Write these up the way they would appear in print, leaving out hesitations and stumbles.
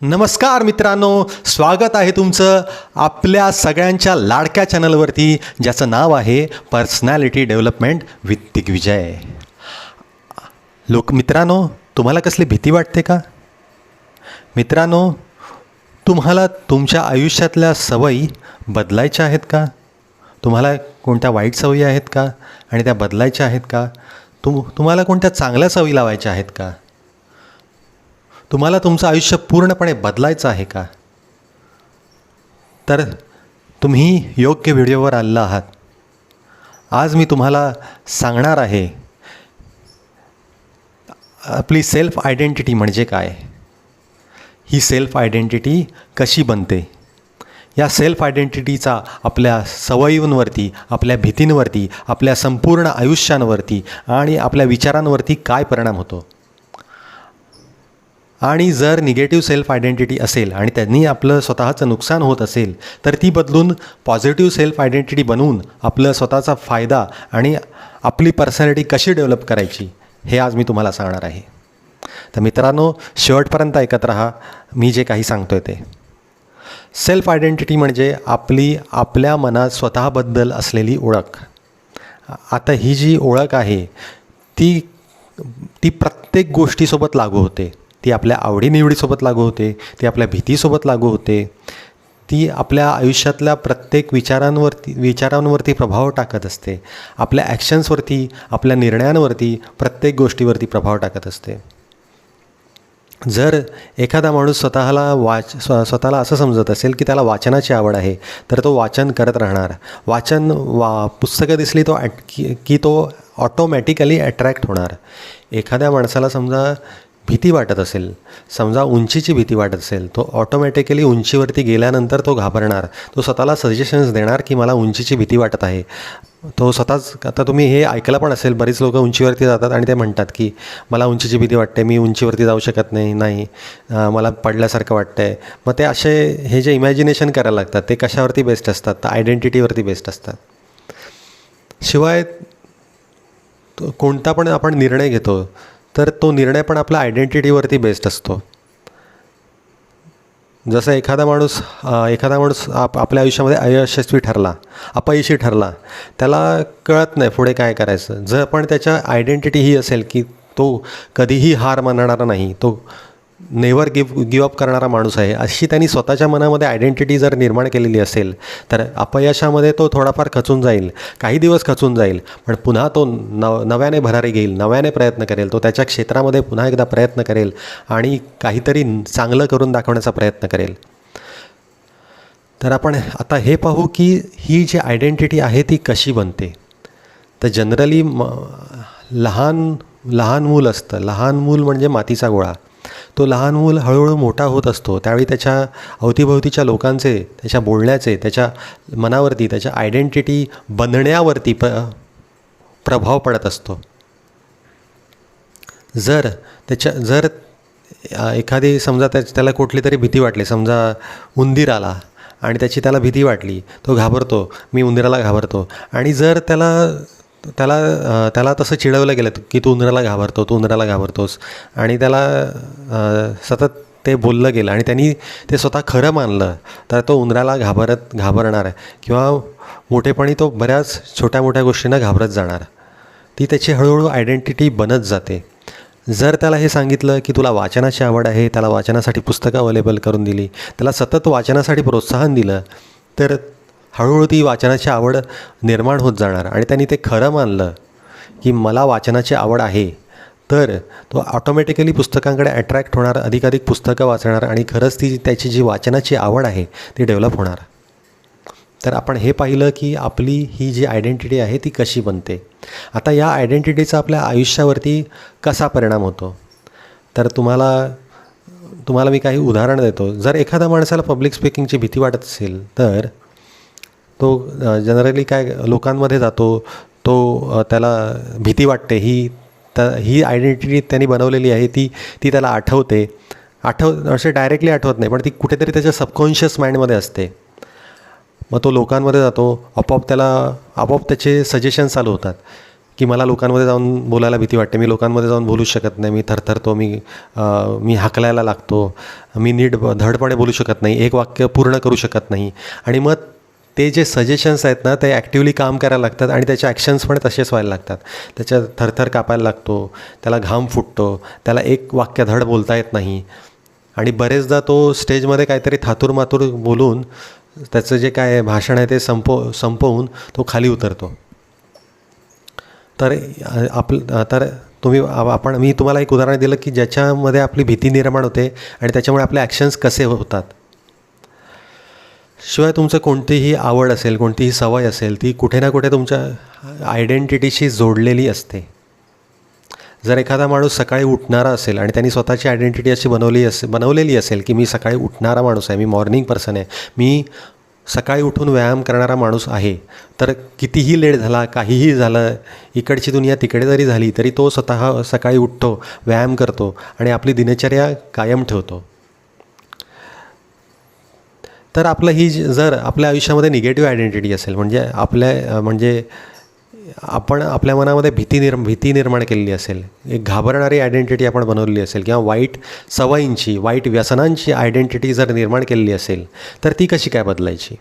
नमस्कार मित्रांनो, स्वागत आहे तुमचं आपल्या सगळ्यांच्या लाडक्या चॅनलवरती, ज्याचं नाव आहे पर्सनॅलिटी डेव्हलपमेंट विथ दिग्विजय. मित्रांनो, तुम्हाला कसली भीती वाटते का? मित्रांनो, तुम्हाला तुमच्या आयुष्यातल्या सवयी बदलायच्या आहेत का? तुम्हाला कोणत्या वाईट सवयी आहेत का आणि त्या बदलायच्या आहेत का? तुम्हाला कोणत्या चांगल्या सवयी लावायच्या आहेत का? तुम्हाला तुमचं आयुष्य पूर्णपणे बदलायचं आहे का? तर तुम्ही योग्य व्हिडिओवर आलेला आहात. आज मी तुम्हाला सांगणार आहे आपली सेल्फ आयडेंटिटी म्हणजे काय, ही सेल्फ आयडेंटिटी कशी बनते, या सेल्फ आयडेंटिटीचा आपल्या सवयींवरती, आपल्या भीतींवरती, आपल्या संपूर्ण आयुष्यांवरती आणि आपल्या विचारांवरती काय परिणाम होतो. आणि जर निगेटिव्ह सेल्फ आयडेंटिटी असेल आणि त्यांनी आपलं स्वतःचं नुकसान होत असेल, तर ती बदलून पॉझिटिव्ह सेल्फ आयडेंटिटी बनवून आपलं स्वतःचा फायदा आणि आपली पर्सनॅलिटी कशी डेव्हलप करायची हे आज मी तुम्हाला सांगणार आहे. तर मित्रांनो, शेवटपर्यंत ऐकत राहा मी जे काही सांगतो आहे ते. सेल्फ आयडेंटिटी म्हणजे आपल्या मनात स्वतःबद्दल असलेली ओळख. आता ही जी ओळख आहे ती प्रत्येक गोष्टीसोबत लागू होते. ती आपल्या आवडीनिवडीसोबत लागू होते, ती आपल्या भीतीसोबत लागू होते, ती आपल्या आयुष्यातल्या प्रत्येक विचारांवरती प्रभाव टाकत असते, आपल्या ॲक्शन्सवरती, आपल्या निर्णयांवरती, प्रत्येक गोष्टीवरती प्रभाव टाकत असते. जर एखादा माणूस स्वतःला असं समजत असेल की त्याला वाचनाची आवड आहे, तर तो वाचन करत राहणार. पुस्तकं दिसली की तो ऑटोमॅटिकली अट्रॅक्ट होणार. एखाद्या माणसाला समजा भीती वाटत असेल, समजा उंचीची भीती वाटत असेल, तो ऑटोमॅटिकली उंचीवरती गेल्यानंतर तो घाबरणार. तो स्वतःला सजेशन्स देणार की मला उंचीची भीती वाटत आहे. तो स्वतःच, आता तुम्ही हे ऐकलं पण असेल, बरीच लोक उंचीवरती जातात आणि ते म्हणतात की मला उंचीची भीती वाटते, मी उंचीवरती जाऊ शकत नाही, मला पडल्यासारखं वाटतं आहे. मग ते हे जे इमॅजिनेशन करायला लागतात ते कशावरती बेस्ड असतात? तर आयडेंटिटीवरती बेस्ड असतात. शिवाय कोणता पण आपण निर्णय घेतो तर तो निर्णय पण आपल्या आयडेंटिटीवरती बेस्ड असतो. जसं एखादा माणूस आपल्या आयुष्यामध्ये अयशस्वी ठरला, अपयशी ठरला, त्याला कळत नाही पुढे काय करायचं. जर पण त्याच्या आयडेंटिटी ही असेल की तो कधीही हार मानणारा नाही, तो नेव्हर गिव अप करणारा माणूस आहे, अशी त्यांनी स्वतःच्या मनामध्ये आयडेंटिटी जर निर्माण केलेली असेल, तर अपयशामध्ये तो थोडाफार खचून जाईल, काही दिवस खचून जाईल, पण पुन्हा तो नव्याने भरारी घेईल, नव्याने प्रयत्न करेल. तो त्याच्या क्षेत्रामध्ये पुन्हा एकदा प्रयत्न करेल आणि काहीतरी चांगलं करून दाखवण्याचा प्रयत्न करेल. तर आपण आता हे पाहू की ही जी आयडेंटिटी आहे ती कशी बनते. तर जनरली लहान मूल असतं. लहान मूल म्हणजे मातीचा गोळा. तो लहान मूल हळूहळू मोठा होत असतो, त्यावेळी त्याच्या अवतीभोवतीच्या लोकांचे, त्याच्या बोलण्याचे, त्याच्या मनावरती, त्याच्या आयडेंटिटी बनण्यावरती प्रभाव पडत असतो. जर एखादी समजा त्याला कुठली तरी भीती वाटली, समजा उंदीर आला आणि त्याला भीती वाटली, तो घाबरतो, मी उंदीराला घाबरतो. आणि जर त्याला तसं चिडवलं गेलं की तू उंदराला घाबरतोस आणि त्याला सतत ते बोललं गेलं आणि त्यांनी ते स्वतः खरं मानलं, तर तो उंदराला घाबरणार आहे किंवा मोठेपणी तो बऱ्याच छोट्या मोठ्या गोष्टींना घाबरत जाणार. ती त्याची हळूहळू आयडेंटिटी बनत जाते. जर त्याला हे सांगितलं की तुला वाचनाची आवड आहे, त्याला वाचनासाठी पुस्तकं अवेलेबल करून दिली, त्याला सतत वाचनासाठी प्रोत्साहन दिलं, तर हळूहळू ती वाचनाची आवड निर्माण होत जाणार आणि त्यांनी ते खरं मानलं की मला वाचनाची आवड आहे, तर तो ऑटोमॅटिकली पुस्तकांकडे अट्रॅक्ट होणार, अधिकाधिक पुस्तकं वाचणार आणि खरंच त्याची जी वाचनाची आवड आहे ती डेव्हलप होणार. तर आपण हे पाहिलं की आपली ही जी आयडेंटिटी आहे ती कशी बनते. आता या आयडेंटिटीचा आपल्या आयुष्यावरती कसा परिणाम होतो, तर तुम्हाला मी काही उदाहरण देतो. जर एखाद्या माणसाला पब्लिक स्पीकिंगची भीती वाटत असेल, तर तो जनरली काय लोकांमध्ये जातो, त्याला भीती वाटते, ही आयडेंटिटी त्यांनी बनवलेली आहे, ती त्याला आठवते. असे डायरेक्टली आठवत नाही, पण ती कुठेतरी त्याच्या सबकॉन्शियस माइंडमध्ये असते. मग तो लोकांमध्ये जातो, आपोआप त्याचे सजेशन्स चालू होतात की मला लोकांमध्ये जाऊन बोलायला भीती वाटते, मी लोकांमध्ये जाऊन बोलूच शकत नाही, मी थरथरतो, मी हाकलायला लागतो, मी नीट धडपणे बोलू शकत नाही, एक वाक्य पूर्ण करू शकत नाही. आणि मग ते जे सजेशन्स आहेत ना, ते ॲक्टिवली काम करायला लागतात आणि त्याचे ॲक्शन्स पण तसेच व्हायला लागतात. त्याच्या थरथर कापायला लागतो, त्याला घाम फुटतो, त्याला एक वाक्य धड बोलता येत नाही आणि बरेचदा तो स्टेजमध्ये काहीतरी थातूरमातूर बोलून त्याचं जे काय भाषण आहे ते संपवून तो खाली उतरतो. तर मी तुम्हाला एक उदाहरण दिलं की ज्याच्यामध्ये आपली भीती निर्माण होते आणि त्याच्यामुळे आपले ॲक्शन्स कसे होतात. शिवाय तुमचं कोणतीही आवड असेल, कोणतीही सवय असेल, ती कुठे ना कुठे तुमच्या आयडेंटिटीशी जोडलेली असते. जर एखादा माणूस सकाळी उठणारा असेल आणि त्यांनी स्वतःची आयडेंटिटी अशी बनवलेली असेल की मी सकाळी उठणारा माणूस आहे, मी मॉर्निंग पर्सन आहे, मी सकाळी उठून व्यायाम करणारा माणूस आहे, तर कितीही लेट झाला, काहीही झालं, इकडची दुनिया तिकडे जरी झाली तरी तो स्वतः सकाळी उठतो, व्यायाम करतो आणि आपली दिनचर्या कायम ठेवतो. तर जर आपल्या आयुष्यामध्ये निगेटिव्ह आयडेंटिटी असेल, म्हणजे आपण आपल्या मनामध्ये भीती निर्माण केलेली असेल, एक घाबरणारी आयडेंटिटी आपण बनवलेली असेल किंवा वाईट सवयींची, वाईट व्यसनांची आयडेंटिटी जर निर्माण केलेली असेल, तर ती कशी काय बदलायची?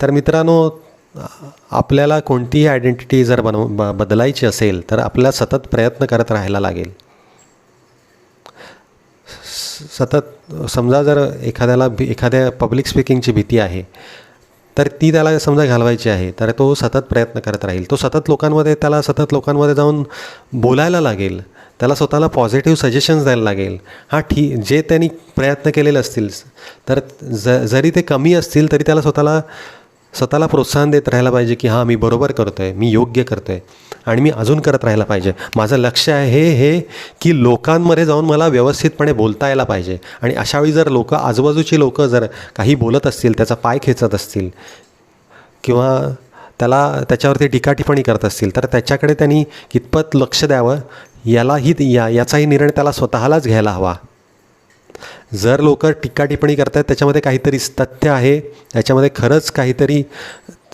तर मित्रांनो, आपल्याला कोणतीही आयडेंटिटी जर बदलायची असेल तर आपल्याला सतत प्रयत्न करत राहायला लागेल. समजा जर एखाद्या पब्लिक स्पीकिंगची भीती आहे, तर ती त्याला समजा घालवायची आहे, तर तो सतत प्रयत्न करत राहील. त्याला सतत लोकांमध्ये जाऊन बोलायला लागेल, त्याला स्वतःला पॉझिटिव्ह सजेशन्स द्यायला लागेल. जे त्यांनी प्रयत्न केलेले असतील, तर जरी ते कमी असतील तरी त्याला स्वतःला प्रोत्साहन देत राहायला पाहिजे की हां, मी बरोबर करतो आहे, मी योग्य करतो आहे आणि मी अजून करत राहायला पाहिजे. माझं लक्ष आहे हे की लोकांमध्ये जाऊन मला व्यवस्थितपणे बोलता यायला पाहिजे. आणि अशावेळी जर आजूबाजूची लोकं जर काही बोलत असतील, त्याचा पाय खेचत असतील किंवा त्याच्यावरती टीकाटिप्पणी करत असतील, तर त्याच्याकडे त्यांनी कितपत लक्ष द्यावं याचाही निर्णय त्याला स्वतःलाच घ्यायला हवा. जर लोक टीकाटिप्पणी करत आहेत, त्याच्यामध्ये काहीतरी तथ्य आहे, त्याच्यामध्ये खरंच काहीतरी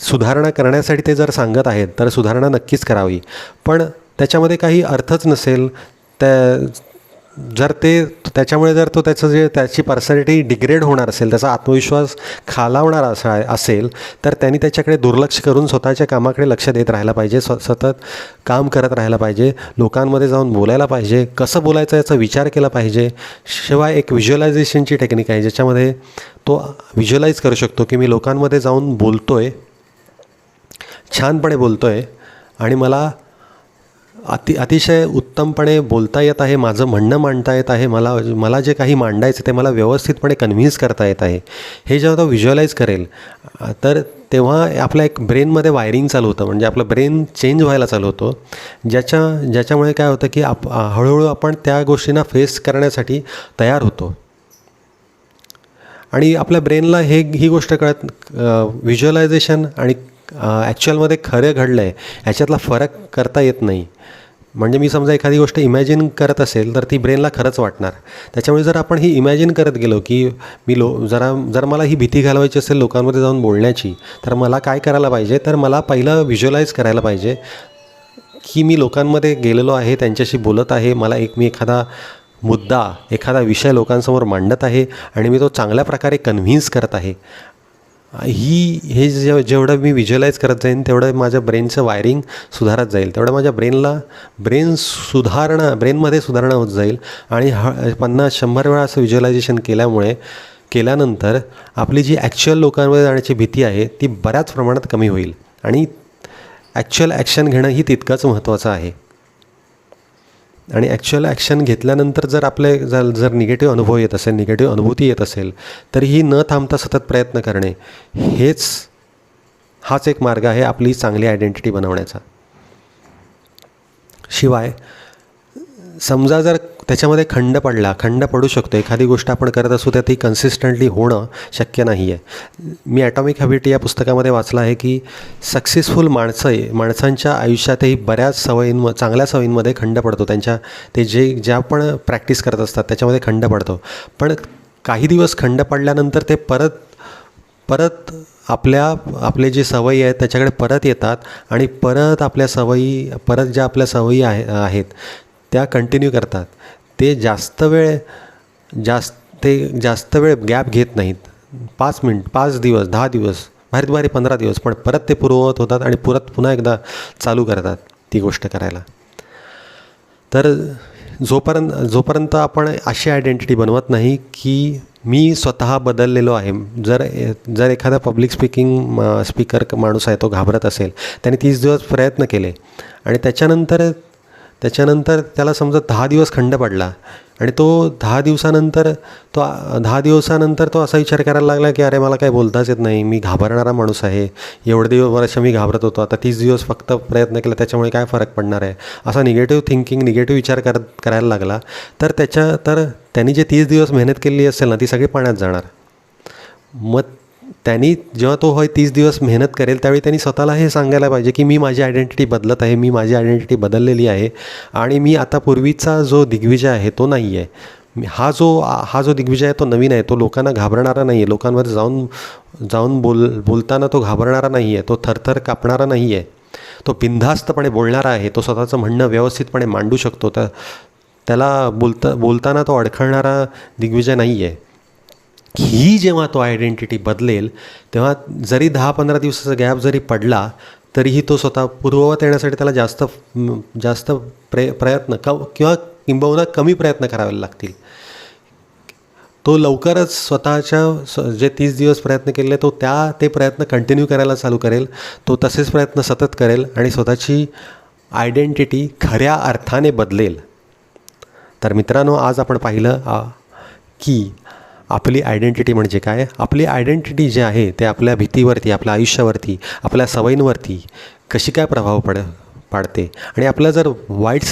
सुधारणा करण्यासाठी ते जर सांगत आहेत, तर सुधारणा नक्कीच करावी. पण त्याच्यामध्ये काही अर्थच नसेल, त्याच्यामुळे जर त्याची पर्सनॅलिटी डिग्रेड होणार असेल, त्याचा आत्मविश्वास खालावणार असेल, तर त्यांनी त्याच्याकडे दुर्लक्ष करून स्वतःच्या कामाकडे लक्ष देत राहायला पाहिजे, सतत काम करत राहायला पाहिजे, लोकांमध्ये जाऊन बोलायला पाहिजे, कसं बोलायचं याचा विचार केला पाहिजे. शिवाय एक व्हिज्युअलायझेशनची टेक्निक आहे, ज्याच्यामध्ये तो व्हिज्युअलाइज करू शकतो की मी लोकांमध्ये जाऊन बोलतो आहे, छानपणे बोलतो आहे आणि मला अतिशय उत्तमपणे बोलता येत आहे, माझं म्हणणं मांडता येत आहे, मला जे काही मांडायचं ते मला व्यवस्थितपणे कन्व्हिन्स करता येत आहे. हे जेव्हा तो व्हिज्युअलाइज करेल, तर तेव्हा आपल्या एक ब्रेनमध्ये वायरिंग चालू होतं, म्हणजे आपलं ब्रेन चेंज व्हायला चालू होतो, ज्याच्यामुळे काय होतं की हळूहळू आपण त्या गोष्टींना फेस करण्यासाठी तयार होतो. आणि आपल्या ब्रेनला ही गोष्ट व्हिज्युअलायझेशन आणि ॲक्च्युअलमध्ये खरं घडलं आहे ह्याच्यातला फरक करता येत नाही. म्हणजे मी समजा एखादी गोष्ट इमॅजिन करत असेल, तर ती ब्रेनला खरंच वाटणार. त्याच्यामुळे जर आपण ही इमॅजिन करत गेलो की जर मला ही भीती घालवायची असेल लोकांमध्ये जाऊन बोलण्याची, तर मला काय करायला पाहिजे, तर मला पहिलं व्हिज्युअलाइज करायला पाहिजे की मी लोकांमध्ये गेलेलो आहे, त्यांच्याशी बोलत आहे, मी एखादा मुद्दा, एखादा विषय लोकांसमोर मांडत आहे आणि मी तो चांगल्या प्रकारे कन्व्हिन्स करत आहे. जेवढं मी व्हिज्युअलाइज करत जाईन, तेवढं माझ्या ब्रेनचं वायरिंग सुधारत जाईल, तेवढं माझ्या ब्रेनमध्ये सुधारणा होत जाईल. आणि 50-100 वेळा असं व्हिज्युअलायझेशन केल्यानंतर आपली जी ॲक्च्युअल लोकांमध्ये जाण्याची भीती आहे ती बऱ्याच प्रमाणात कमी होईल. आणि ॲक्च्युअल ॲक्शन घेणं ही तितकंच महत्त्वाचं आहे. आणि ॲक्च्युअल ॲक्शन घेतल्यानंतर जर निगेटिव्ह अनुभव येत असेल, निगेटिव्ह अनुभूती येत असेल, तर ही न थांबता सतत प्रयत्न करणे हाच एक मार्ग आहे आपली चांगली आयडेंटिटी बनवण्याचा. शिवाय समजा जर त्याच्यामध्ये खंड पडू शकतो, एखादी गोष्ट आपण करत असू तर ती कन्सिस्टंटली होणं शक्य नाही आहे. मी ॲटॉमिक हॅबिट या पुस्तकामध्ये वाचलं आहे की सक्सेसफुल माणसांच्या आयुष्यातही बऱ्याच चांगल्या सवयींमध्ये खंड पडतो. ज्या पण प्रॅक्टिस करत असतात त्याच्यामध्ये खंड पडतो. पण काही दिवस खंड पडल्यानंतर ते परत आपले जे सवयी आहेत त्याच्याकडे परत येतात आणि परत ज्या आपल्या सवयी आहेत त्या कंटिन्यू करतात. ते जास्त वेळ गॅप घेत नाहीत. 5 मिनिट, 5 दिवस, 10 दिवस, भारी 15 दिवस, पण परत ते पूर्ववत होतात आणि पुन्हा एकदा चालू करतात ती गोष्ट करायला. तर जोपर्यंत आपण अशी आयडेंटिटी बनवत नाही की मी स्वतः बदललेलो आहे. जर एखादा पब्लिक स्पीकर माणूस आहे, तो घाबरत असेल, त्याने 30 दिवस प्रयत्न केले आणि त्याच्यानंतर त्याला समजा 10 दिवस खंड पडला आणि तो 10 दिवसानंतर तो असा विचार करायला लागला की अरे मला काय बोलताच येत नाही, मी घाबरणारा माणूस आहे, एवढे वर्ष मी घाबरत होतो, आता 30 दिवस फक्त प्रयत्न केला त्याच्यामुळे काय फरक पडणार आहे, असा निगेटिव्ह विचार करायला लागला. तर त्यांनी जे 30 दिवस मेहनत केलेली असेल ना, ती सगळी पाण्यात जाणार. मग जेव्हा तो 30 दिवस मेहनत करेल त्यावेळी त्यांनी स्वतःला हे सांगायला पाहिजे की मी माझी आयडेंटिटी बदलत आहे, मी माझी आयडेंटिटी बदललेली आहे आणि मी आता पूर्वीचा जो दिग्विजय आहे तो नाही आहे. हा जो दिग्विजय आहे तो नवीन आहे, तो लोकांना घाबरणारा नाही आहे, लोकांवर जाऊन बोलताना तो घाबरणारा नाही आहे, तो थरथर कापणारा नाही आहे, तो बिनधास्तपणे बोलणारा आहे, तो स्वतःचं म्हणणं व्यवस्थितपणे मांडू शकतो, त्याला बोलताना तो अडखळणारा दिग्विजय नाही आहे. ही जेव्हा तो आयडेंटिटी बदलेल तेव्हा जरी 10-15 दिवसाचा गॅप जरी पडला तरीही तो स्वतः पूर्ववत येण्यासाठी त्याला जास्त प्रयत्न किंवा किंबहुना कमी प्रयत्न करावे लागतील. तो लवकरच स्वतःच्या जे 30 दिवस प्रयत्न केले ते प्रयत्न कंटिन्यू करायला चालू करेल. तो तसेच प्रयत्न सतत करेल आणि स्वतःची आयडेंटिटी खऱ्या अर्थाने बदलेल. तर मित्रांनो, आज आपण पाहिलं की आपली आयडेंटिटी म्हणजे काय. आपली आयडेंटिटी जे आहे ते आपल्या भीतीवरती, आपल्या आयुष्यावरती, आपल्या सवयींवरती कशी काय प्रभाव पाडते आणि आपल्या जर वाईट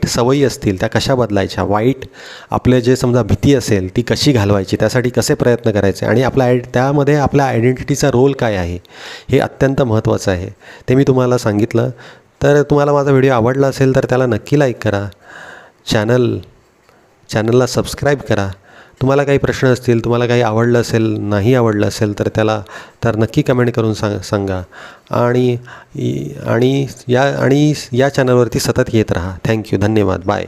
सवयी असतील त्या कशा बदलायच्या, आपले जे समजा भीती असेल ती कशी घालवायची, त्यासाठी कसे प्रयत्न करायचे आणि त्यामध्ये आपल्या आयडेंटिटीचा रोल काय आहे हे अत्यंत महत्त्वाचं आहे. ते मी तुम्हाला सांगितलं. तर तुम्हाला माझा व्हिडिओ आवडला असेल तर त्याला नक्की लाईक करा, चॅनलला सबस्क्राईब करा. तुम्हाला काही प्रश्न असतील, तुम्हाला काही आवडलं असेल, नाही आवडलं असेल तर नक्की कमेंट करून सांगा आणि या चॅनलवरती सतत येत राहा. थँक्यू, धन्यवाद, बाय.